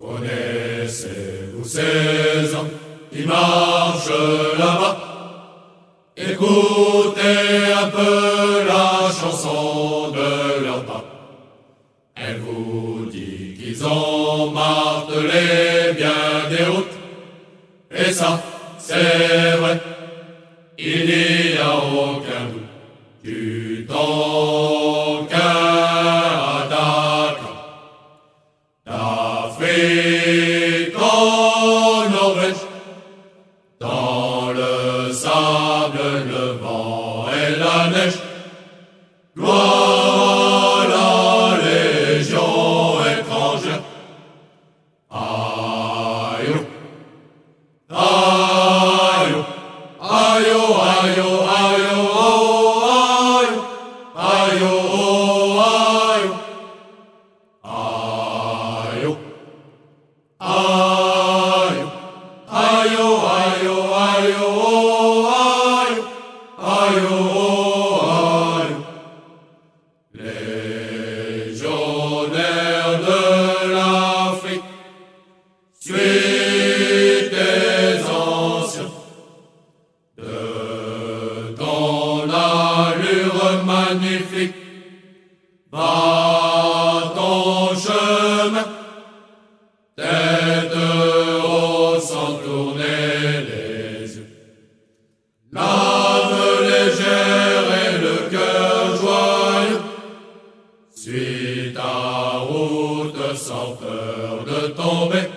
Connaissez-vous ces hommes qui marchent là-bas? Écoutez un peu la chanson de leur pas. Elle vous dit qu'ils ont martelé bien des routes. Et ça, c'est vrai, il n'y a aucun doute. Du Tonkin à Dakar, d'Afrique en Norvège, dans le sable, le vent et la neige, gloire à la légion étrangère. Aïe, aïe, aïe, aïe, aïe, légionnaires de l'Afrique, suite des anciens, de ton allure magnifique, va ton chemin, tête haute sans tourner les yeux. L'âme légère et le cœur joyeux, suis ta route sans peur de tomber,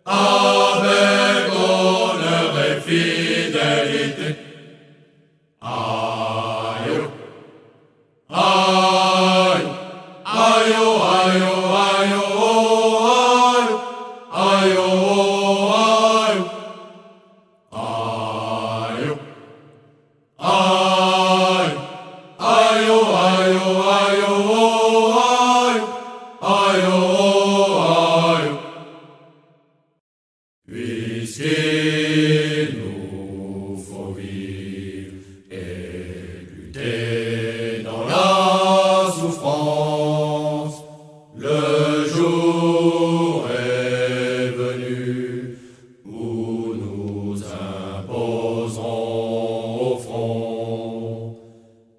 avec honneur et fidélité. Aïe, aïe, aïe, aïe, aïe, aïe, aïe, aïe, aïe, puisqu'il nous faut vivre et lutter dans la souffrance, le jour est venu où nous imposerons au front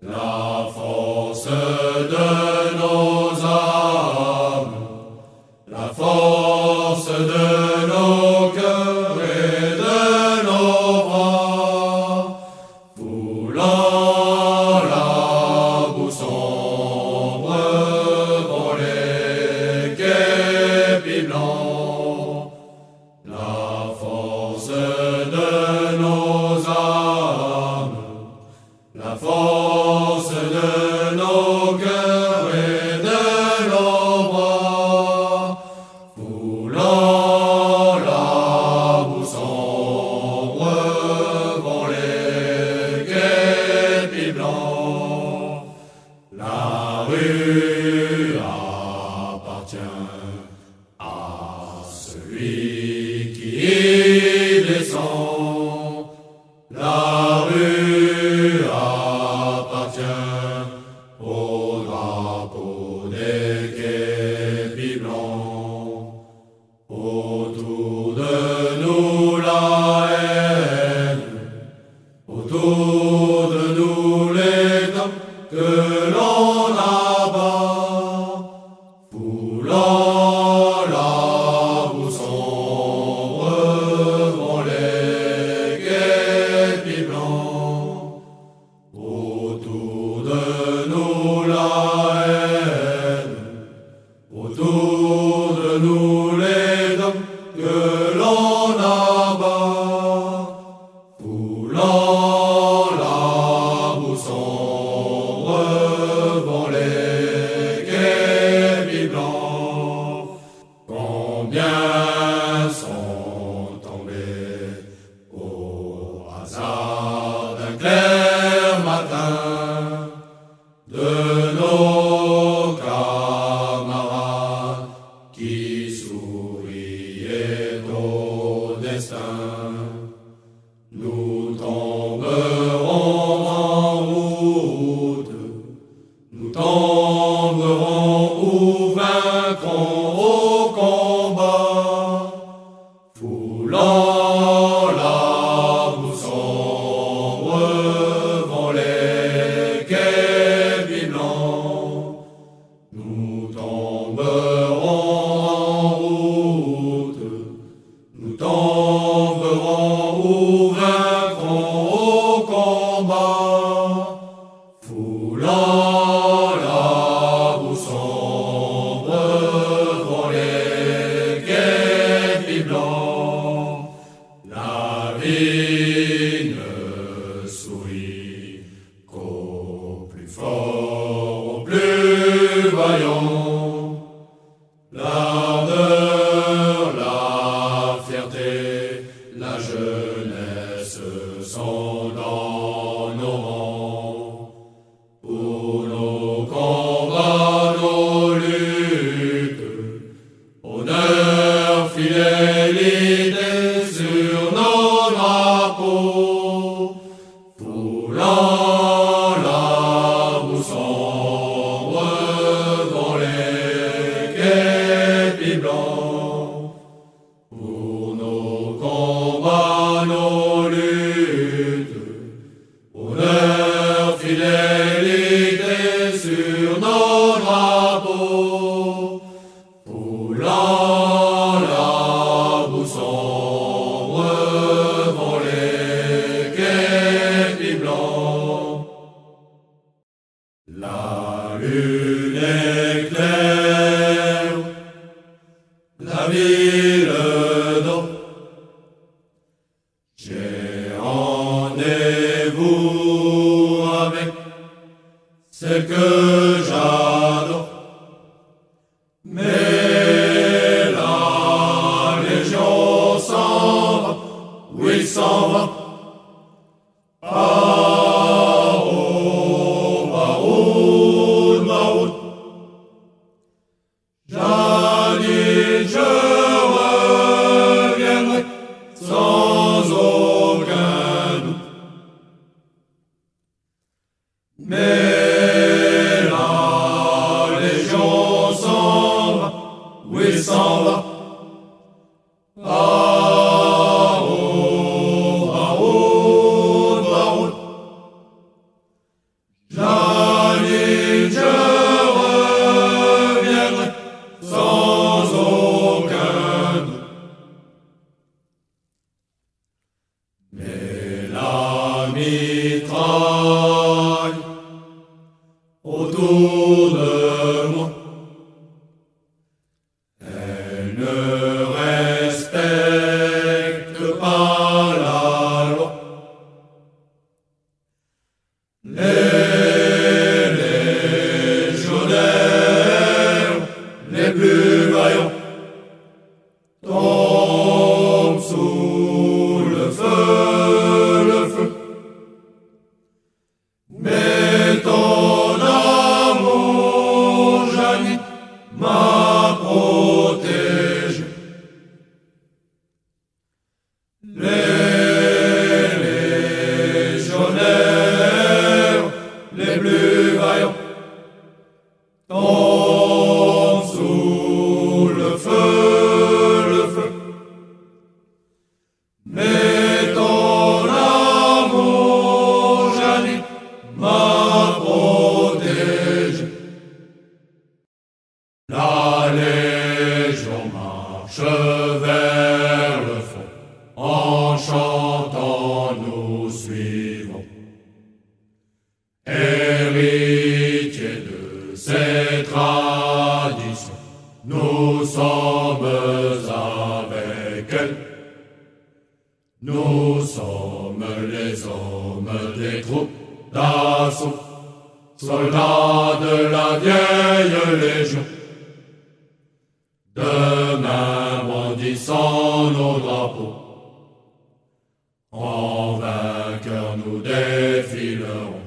la force de nos âmes, la force de nos cœurs et de nos bras, foulant la boue sombre pour les képis blancs, la force de nos âmes, la force de nos cœurs et de nos bras, foulant la boue sombre vont les képis blancs. La rue appartient à celui qui y descend. La rue appartient au drapeau des képis blancs. Autour de nous la haine, autour de nous les dames que l'on abat, foulant la boue sombre vont les képis blancs. Autour de nous la haine, autour de nous les dames que l'on abat, foulant la boue sombre vont les képis blancs. Combien sont tombés au hasard d'un clair matin de nos camarades qui souriaient au destin. Nous tomberons en route, nous tomberons ou vaincrons au combat. vont les képis blancs. La vie ne sourit qu'au plus fort, au plus vaillant. L'ardeur, la fierté, la jeunesse sont dans nos rangs. Pour nos combats, nos luttes, honneur, fidélité sur nos drapeaux, foulant la boue sombre vont les képis blancs. Pour nos combats, nos luttes, honneur, fidélité sur nos drapeaux, foulant la boue sombre vont les képis blancs. La lune éclaire, la ville dort. J'ai rendez-vous avec celle que j'adore. Mais la légion s'en va, oui s'en va. Baoud, Baoud. Jadis je reviendrai sans aucun doute. Mais la légion s'en va, oui s'en va. Baoud, Baoud. Jadis je reviendrai sans aucun doute. Mais la mitraille autour de moi, elle ne respecte pas la loi. Les légionnaires les plus vaillants tombent sous le feu. Mais ton amour, Jeannie, m'a protégé. Les légionnaires les plus vaillants tombent sous le feu. Mais ton amour, Jeannie, m'a protégé. La légion marche vers le fond, en chantant nous suivons. Héritiers de ces traditions, nous sommes avec elle. Nous sommes les hommes des troupes d'assaut, soldats de la vieille légion. Demain brandissant nos drapeaux, en vainqueurs nous défilerons.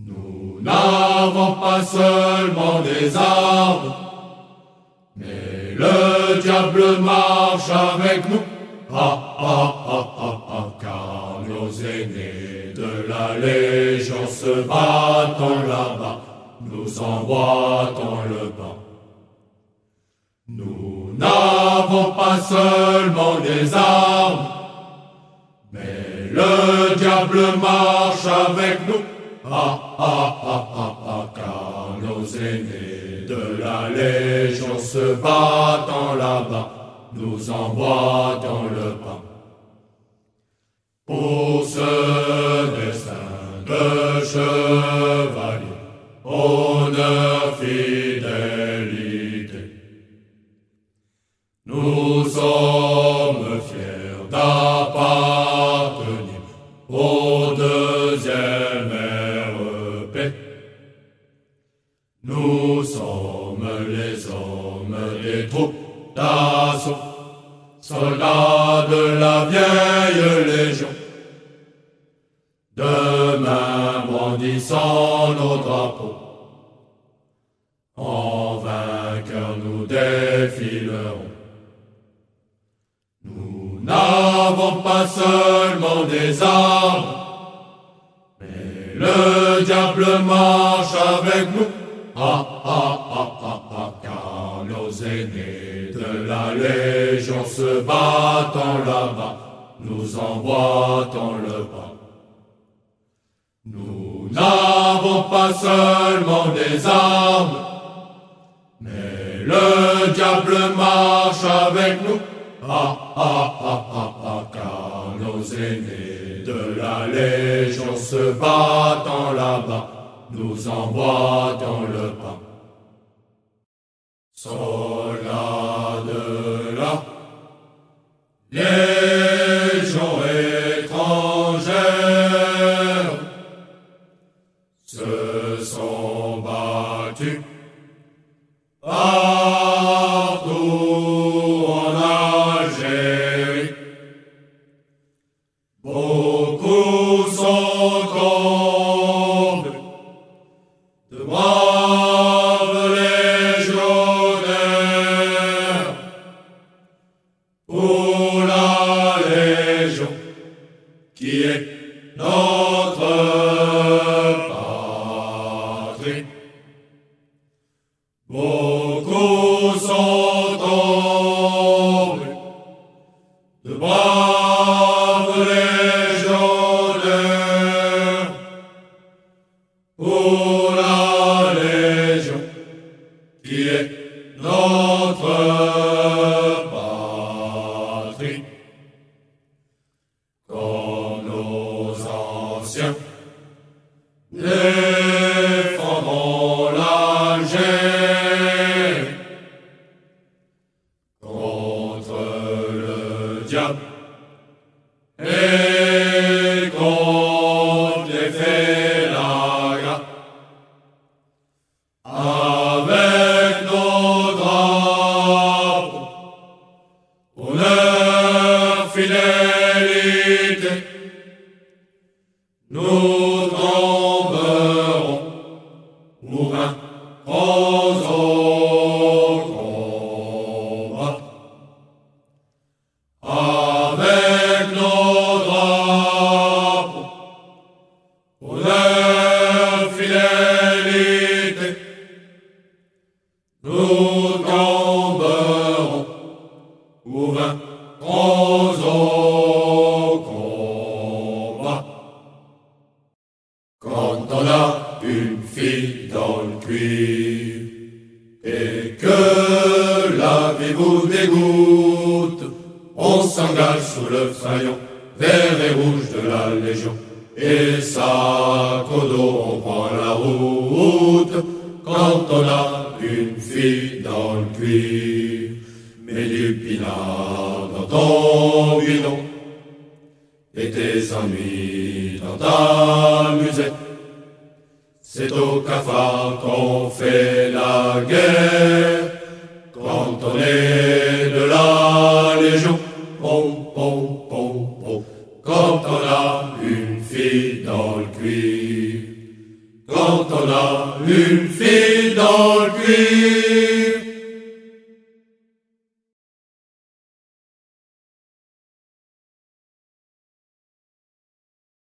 Nous n'avons pas seulement des armes, mais le diable marche avec nous. Car nos aînés de la Légion se battent là-bas, nous emboîtons le pas. Nous n'avons pas seulement des armes, mais le diable marche avec nous. Car nos aînés de la Légion se battent là-bas, nous emboîtons le pas. Pour ce destin de chevalier, honneur, fidélité, des troupes d'assaut, soldats de la vieille légion, demain brandissant nos drapeaux, en vainqueurs nous défilerons. Nous n'avons pas seulement des armes, mais le diable marche avec nous. Ah, ah, ah, ah, ah, car nos aînés de la Légion se battant là-bas, nous emboîtons le pas. Nous n'avons pas seulement des armes, mais le diable marche avec nous. Ah, ah, ah, ah, ah, car nos aînés de la Légion se battant là-bas, nous emboîtons le pas. Soldats de la Légion étrangère se sont battus partout en Algérie. Beaucoup sont tombés, de braves légionnaires, pour la Légion qui est notre patrie. Beaucoup sont tombés, de braves légionnaires, pour la Légion qui est notre patrie. Comme nos anciens défendront l'Algérie contre le diable et contre les félagas. Avec nos drapeaux, honneur, fidélité, nous tomberons ou vaincrons au combat. Avec nos drapeaux, honneur, fidélité, nous tomberons ou vaincrons au combat. Quand on a une fille dans le cuir et que la vie vous dégoûte, on s'engage sous le faïon vert et rouge de la Légion, et sac au dos on prend la route. Quand on a une fille dans le cuir, mets du pinard dans ton guidon et tes ennuis dans ta musette. C'est au cafard qu'on fait la guerre quand on est de la Légion. Oh, oh, oh, oh. Quand on a une fille dans le cuir, quand on a une fille dans le cuir.